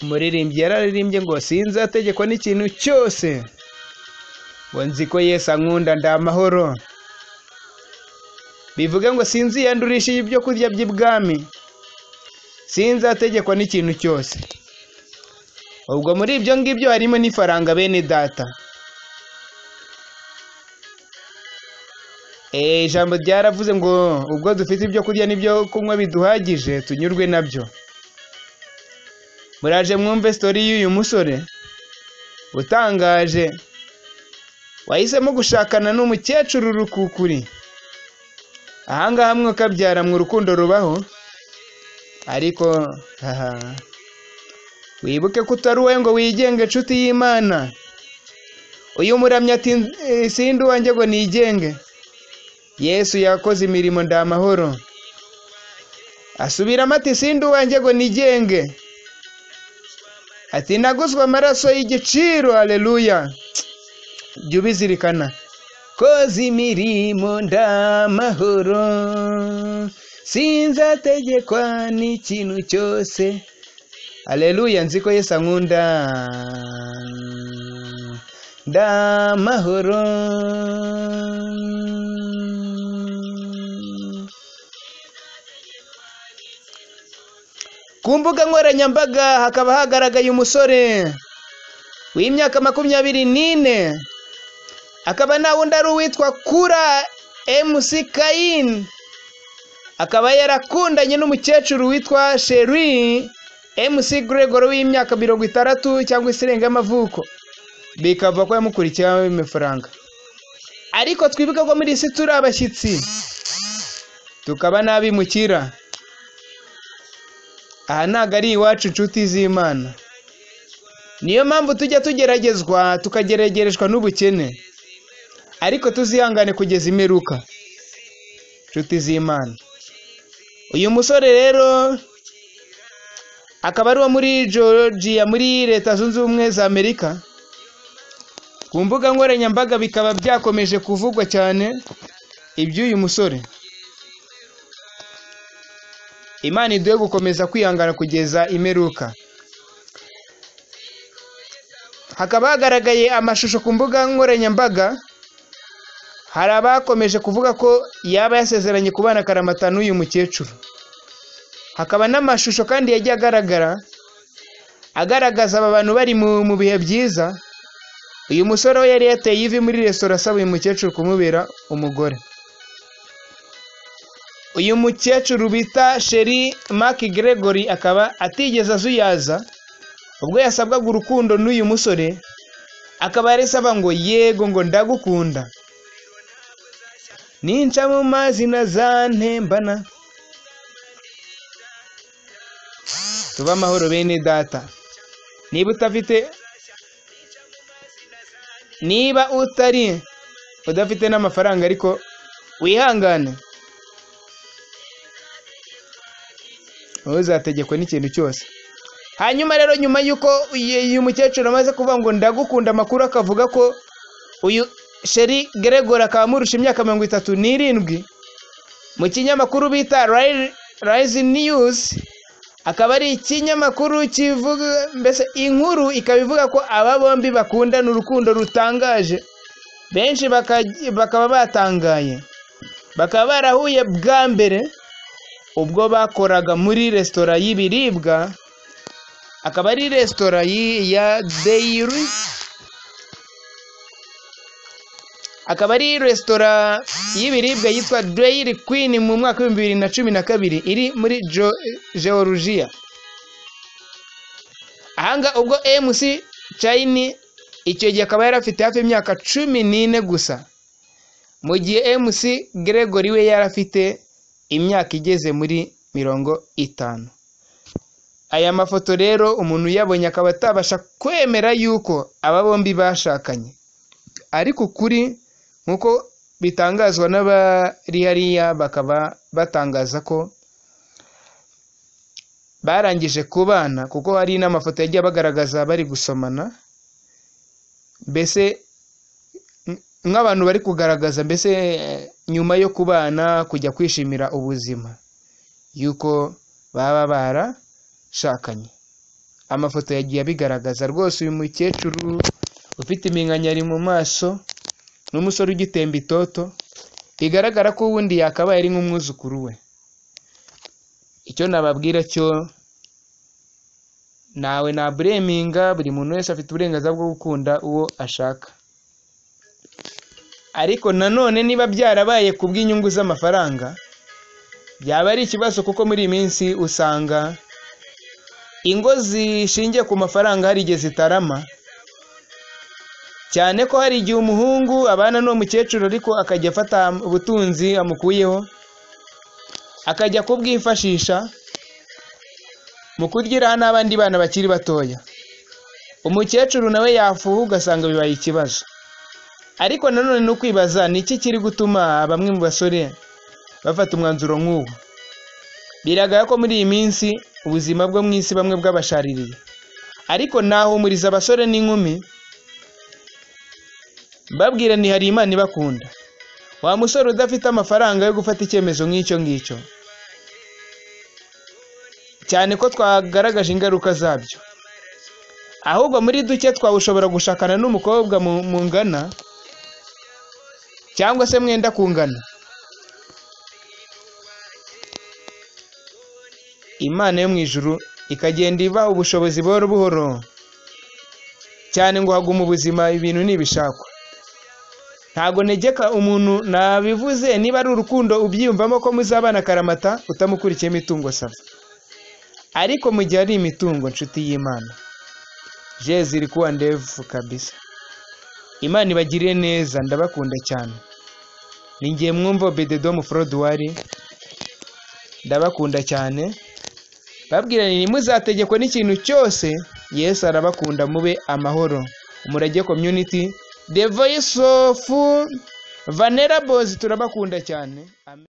umuririmbyi yararirimbye ngo sinzategekwa n'ikintu cyose, ngo nzi ko Yesu ankunda ndi amahoro. Bivuga ngo sinziyandurisha ibyo kurya by'ibwami, sinzategekwa n'ikintu cyose. Ubwo muri ibyo ngibyo harimo n'ifaranga bene data. Ijambo ryaravuze ngo ubwo dufite ibyo kurya n'ibyo kunywa biduhagije tunyurwe nabyo. Muraje mwumve story y'uyu musore utangaje wahisemo gushakana n'umukecuru rukukuri. Ahangaha mwe kabyara mu rukundo rubaho, ariko wibuke ko utari wowe ngo wigenge nshuti y'Imana. Uyu muramya ati sindi uwanjye ngo nigenge, Yesu yakoze imirimo ndi amahoro. Asubiramo ati sindi uwanjye ngo nigenge, ati naguzwe amaraso y'igiciro. Haleluya. Jya ubizirikana, koze imirimo ndi amahoro, sinzategekwa n'ikintu cyose. Haleluya. Nzi ko Yesu ankunda ndi amahoro. Ku mbuga nkoranyambaga hakaba hagaragaye umusore w'imyaka 24, akaba na wundi ari uwitwa Kura MC Kain, akaba yarakundanye n'umukecuru witwa Sheri MC Gregor w'imyaka 60 cyangwa isirenga y'amavuko, bikava ko yamukurikiye amafaranga. Ariko twibuka ko muri isi turi abashyitsi, tukaba nabimukira. Aha ntago ari iwacu nshuti z'Imana. Niyo mpamvu tujya tugeragezwa tukageregereshwa n'ubukene, ariko tuzihangane kugeza imperuka nshuti z'Imana. Uyu musore rero akaba ari uwo muri Georgia muri Leta Zunze Ubumwe za Amerika. Ku mbuga nkoranyambaga bikaba byakomeje kuvugwa cyane iby'uyu musore. Imana iduhe gukomeza kwihangana kugeza imperuka. Hakaba hagaragaye amashusho ku mbuga nkoranyambaga, hari abakomeje kuvuga ko yaba yasezeranye kubana karamata n'uyu mukecuru. Hakaba n'amashusho kandi yagiye agaragaza aba bantu bari mu bihe byiza. Uyu musore we yari yateye ivi muri restaurant asaba uyu mukecuru kumubera umugore. Uyu mukecuru bita Sheri Mark Gregory akaba atigeze azuyaza ubwo yasabwaga urukundo n'uyu musore, akaba yarisaba ngo yego ngo ndagukunda, ninca mu mazi nazantembana. Tuba amahoro bene data. Niba udafite n'amafaranga ariko wihangane, uzategekwa n'ikintu cyose. Hanyuma rero nyuma yuko uyu mukecuru amaze kuvuga ngo ndagukunda, amakuru akavuga ko uyu Sheri Gregor akaba amurusha imyaka 37 mu kinyamakuru bita Rise News. Akaba ari ikinyamakuru kivuga mbese inkuru ikaba ivuga ko aba bombi bakundana urukundo rutangaje. Benshi bakaba batangaye, bakaba barahuye bwa mbere ubwo bakoraga muri restaurant y'ibiribwa. Akaba ari restaurant ya Dairy, akaba ari restaurant y'ibiribwa yitwa Dairy Queen mu mwaka wa 2012 iri muri Georgia. Ahanga ubwo MC Kain icyo gihe akaba yarafite hafi imyaka 14 gusa, mu gihe MC Gregory we yarafite imyaka igeze muri 50. Aya mafoto rero umuntu yabonye akaba atabasha kwemera yuko aba bombi bashakanye, ariko kuri nkuko bitangazwa n'abari hariya bakaba batangaza ko barangije kubana, kuko hari n'amafoto yagiye bagaragaza bari gusomana, mbese nk'abantu bari kugaragaza mbese nyuma yo kubana kujya kwishimira ubuzima yuko baba barashakanye. amafoto yagiye abigaragaza rwose. Uyu mukecuru ufite iminkanyari mu maso n'umusore ugitemba itoto, bigaragara ko ubundi yakabaye ari nk'umwuzukuru we. Icyo nababwira cyo, nawe na bureminga, buri muntu wese afite uburenganzira bwo gukunda uwo ashaka, ariko nanone niba byarabaye ku bw'inyungu z'amafaranga byaba ari ikibazo, kuko muri iyi minsi usanga ingo zishingiye ku mafaranga hari igihe zitarama, cyane ko hari igihe umuhungu abana n'uwo mukecuru ariko akajya afata ubutunzi amukuyeho akajya kubwifashisha mu kuryiraho n'abandi bana bakiri batoya. Umukecuru nawe yafuha ugasanga bibaye ikibazo. Ariko nanone no kwibaza ni iki kiri gutuma bamwe mu basore bafata umwanzuro nk'uwo. Biragaragara ko muri iyi minsi ubuzima bwo mu isi bamwe bw'abashaririye, ariko nahumuriza abasore n'inkumi babwira ni hari Imana ibakunda. Wa musore udafite amafaranga yo gufata icyemezo nk'icyo ngicyo, cyane ko twagaragaje ingaruka zabyo, ahubwo muri duke twawushobora gushakana n'umukobwa mungana cyangwa se mwenda kungana. Imana yo mu ijuru ikagenda iba ubushobozi buhoro buhoro, cyane ngo hagume ubuzima ibintu nibishakwa. Ntago negeka umuntu, nabivuze niba ari urukundo ubyiyumvamo ko muzabana karamata utamukurikiye imitungo sava, ariko mu gihe ari imitungo nshuti y'Imana, Jezi iri kuwa ndevu kabisa. Imana ibagiriye neza, ndabakunda cyane. Ningiye mwumva Bededo mu Frodwari, ndabakunda cyane. Babwira ni muzategekwa n'ikintu cyose, Yesu arabakunda, mube amahoro. Umurage Community, The Voice of Vulnerables, turabakunda cyane. Amen.